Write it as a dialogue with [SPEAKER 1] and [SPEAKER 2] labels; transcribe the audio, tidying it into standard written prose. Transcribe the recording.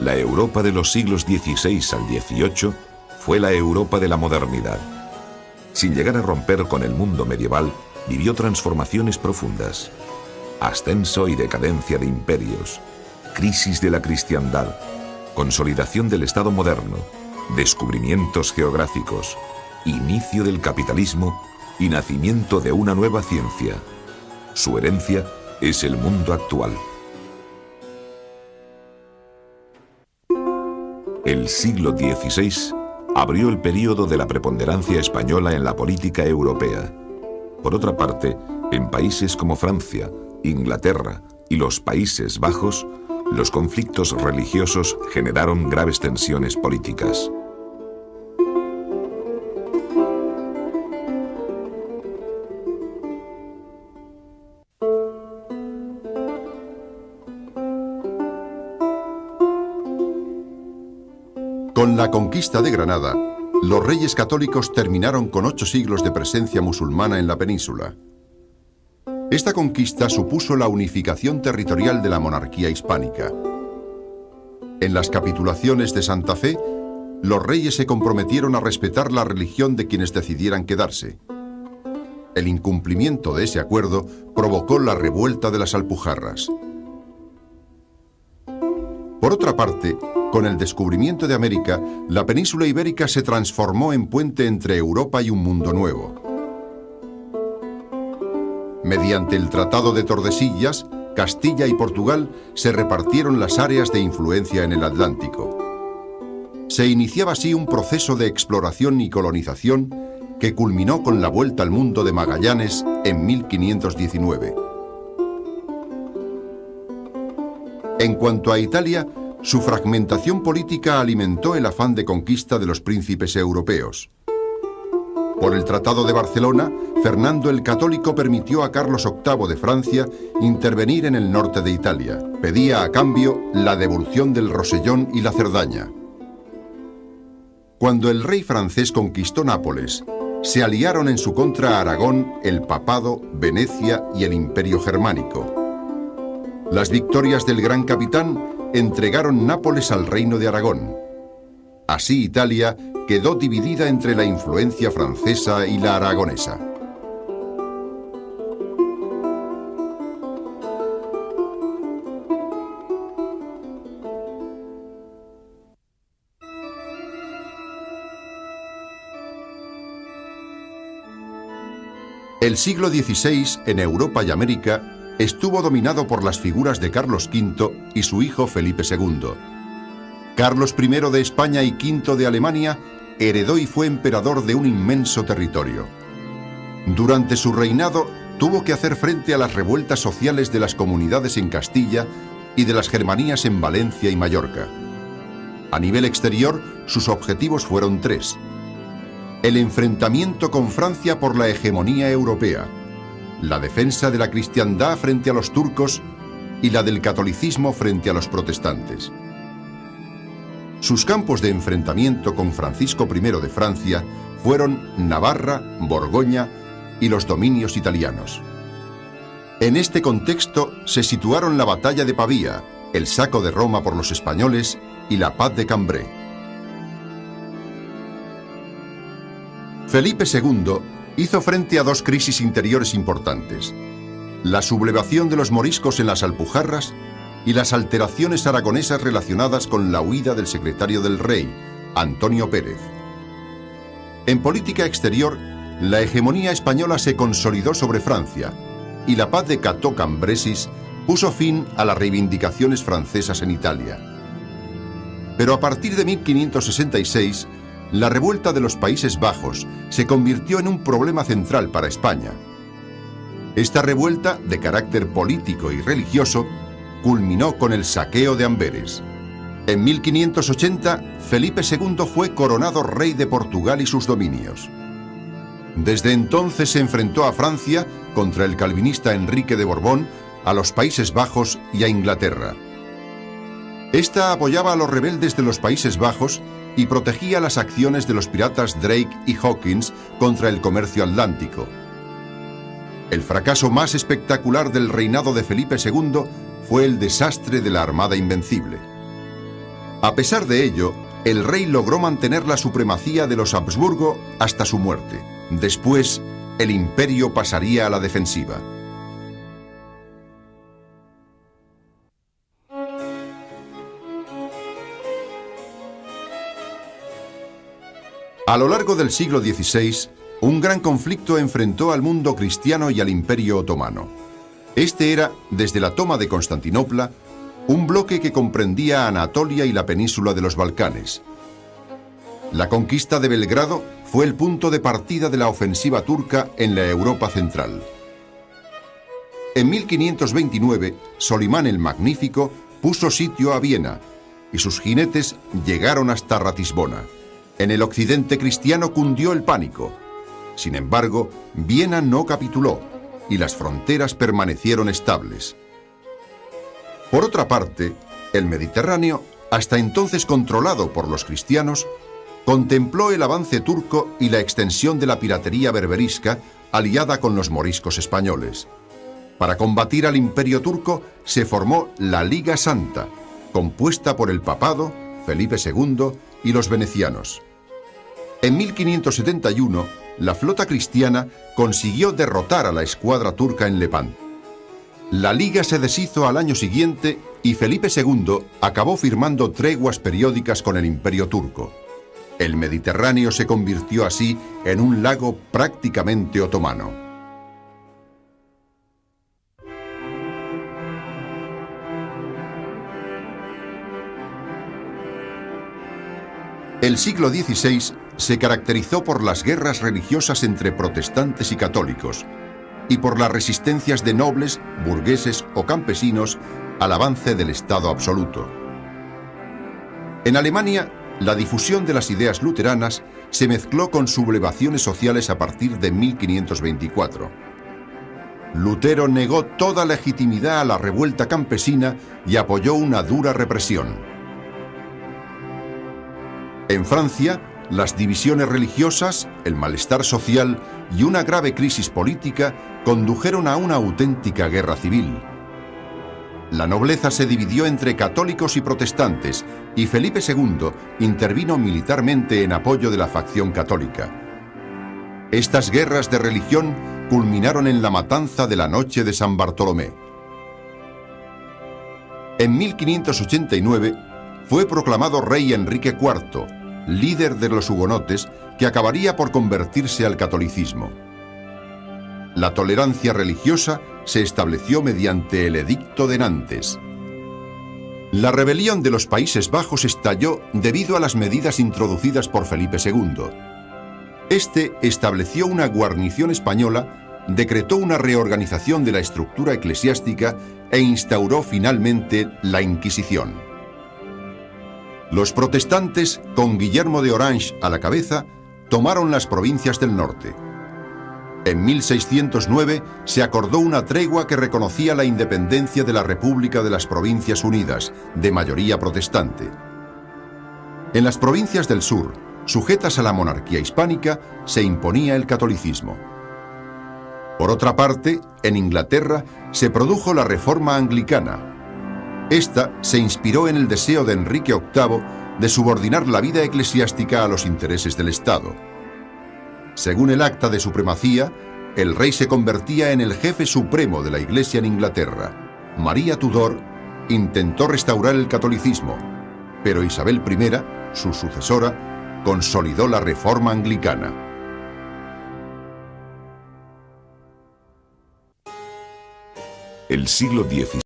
[SPEAKER 1] La Europa de los siglos XVI al XVIII fue la Europa de la modernidad. Sin llegar a romper con el mundo medieval, vivió transformaciones profundas. Ascenso y decadencia de imperios, crisis de la cristiandad, consolidación del Estado moderno, descubrimientos geográficos, inicio del capitalismo y nacimiento de una nueva ciencia. Su herencia es el mundo actual. El siglo XVI abrió el período de la preponderancia española en la política europea. Por otra parte, en países como Francia, Inglaterra y los Países Bajos, los conflictos religiosos generaron graves tensiones políticas.
[SPEAKER 2] Con la conquista de Granada, los reyes católicos terminaron con 8 siglos de presencia musulmana en la península. Esta conquista supuso la unificación territorial de la monarquía hispánica. En las capitulaciones de Santa Fe, los reyes se comprometieron a respetar la religión de quienes decidieran quedarse. El incumplimiento de ese acuerdo provocó la revuelta de las Alpujarras. Por otra parte, con el descubrimiento de América, la península ibérica se transformó en puente entre Europa y un mundo nuevo. Mediante el Tratado de Tordesillas, Castilla y Portugal se repartieron las áreas de influencia en el Atlántico. Se iniciaba así un proceso de exploración y colonización que culminó con la vuelta al mundo de Magallanes en 1519. En cuanto a Italia, su fragmentación política alimentó el afán de conquista de los príncipes europeos. Por el Tratado de Barcelona, Fernando el Católico permitió a Carlos VIII de Francia intervenir en el norte de Italia. Pedía a cambio la devolución del Rosellón y la Cerdaña. Cuando el rey francés conquistó Nápoles, se aliaron en su contra Aragón, el Papado, Venecia y el Imperio Germánico. Las victorias del Gran Capitán entregaron Nápoles al Reino de Aragón. Así Italia quedó dividida entre la influencia francesa y la aragonesa. El siglo XVI en Europa y América estuvo dominado por las figuras de Carlos V y su hijo Felipe II. Carlos I de España y V de Alemania heredó y fue emperador de un inmenso territorio. Durante su reinado tuvo que hacer frente a las revueltas sociales de las comunidades en Castilla y de las germanías en Valencia y Mallorca. A nivel exterior, sus objetivos fueron 3. El enfrentamiento con Francia por la hegemonía europea, la defensa de la cristiandad frente a los turcos y la del catolicismo frente a los protestantes. Sus campos de enfrentamiento con Francisco I de Francia fueron Navarra, Borgoña y los dominios italianos. En este contexto se situaron la batalla de Pavía, el saco de Roma por los españoles y la paz de Cambrai. Felipe II hizo frente a 2 crisis interiores importantes: la sublevación de los moriscos en las Alpujarras y las alteraciones aragonesas relacionadas con la huida del secretario del rey, Antonio Pérez. En política exterior, la hegemonía española se consolidó sobre Francia y la paz de Cateau-Cambrésis puso fin a las reivindicaciones francesas en Italia. Pero a partir de 1566, la revuelta de los Países Bajos se convirtió en un problema central para España. Esta revuelta, de carácter político y religioso, culminó con el saqueo de Amberes. En 1580, Felipe II fue coronado rey de Portugal y sus dominios. Desde entonces se enfrentó a Francia contra el calvinista Enrique de Borbón, a los Países Bajos y a Inglaterra. Esta apoyaba a los rebeldes de los Países Bajos y protegía las acciones de los piratas Drake y Hawkins contra el comercio atlántico. El fracaso más espectacular del reinado de Felipe II fue el desastre de la Armada Invencible. A pesar de ello, el rey logró mantener la supremacía de los Habsburgo hasta su muerte. Después, el imperio pasaría a la defensiva. A lo largo del siglo XVI, un gran conflicto enfrentó al mundo cristiano y al Imperio Otomano. Este era, desde la toma de Constantinopla, un bloque que comprendía Anatolia y la península de los Balcanes. La conquista de Belgrado fue el punto de partida de la ofensiva turca en la Europa central. En 1529, Solimán el Magnífico puso sitio a Viena y sus jinetes llegaron hasta Ratisbona. En el occidente cristiano cundió el pánico. Sin embargo, Viena no capituló y las fronteras permanecieron estables. Por otra parte, el Mediterráneo, hasta entonces controlado por los cristianos, contempló el avance turco y la extensión de la piratería berberisca aliada con los moriscos españoles. Para combatir al Imperio turco se formó la Liga Santa, compuesta por el Papado, Felipe II y los venecianos. En 1571, la flota cristiana consiguió derrotar a la escuadra turca en Levante. La Liga se deshizo al año siguiente y Felipe II acabó firmando treguas periódicas con el Imperio turco. El Mediterráneo se convirtió así en un lago prácticamente otomano. El siglo XVI se caracterizó por las guerras religiosas entre protestantes y católicos y por las resistencias de nobles, burgueses o campesinos al avance del Estado absoluto. En Alemania, la difusión de las ideas luteranas se mezcló con sublevaciones sociales a partir de 1524. Lutero negó toda legitimidad a la revuelta campesina y apoyó una dura represión. En Francia, las divisiones religiosas, el malestar social y una grave crisis política condujeron a una auténtica guerra civil. La nobleza se dividió entre católicos y protestantes y Felipe II intervino militarmente en apoyo de la facción católica. Estas guerras de religión culminaron en la matanza de la noche de San Bartolomé. En 1589 fue proclamado rey Enrique IV, líder de los hugonotes, que acabaría por convertirse al catolicismo. La tolerancia religiosa se estableció mediante el Edicto de Nantes. La rebelión de los Países Bajos estalló debido a las medidas introducidas por Felipe II. Este estableció una guarnición española, decretó una reorganización de la estructura eclesiástica e instauró finalmente la Inquisición. Los protestantes, con Guillermo de Orange a la cabeza, tomaron las provincias del norte. En 1609 se acordó una tregua que reconocía la independencia de la República de las Provincias Unidas, de mayoría protestante. En las provincias del sur, sujetas a la monarquía hispánica, se imponía el catolicismo. Por otra parte, en Inglaterra se produjo la Reforma Anglicana. Esta se inspiró en el deseo de Enrique VIII de subordinar la vida eclesiástica a los intereses del Estado. Según el Acta de Supremacía, el rey se convertía en el jefe supremo de la Iglesia en Inglaterra. María Tudor intentó restaurar el catolicismo, pero Isabel I, su sucesora, consolidó la Reforma Anglicana.
[SPEAKER 1] El siglo XVI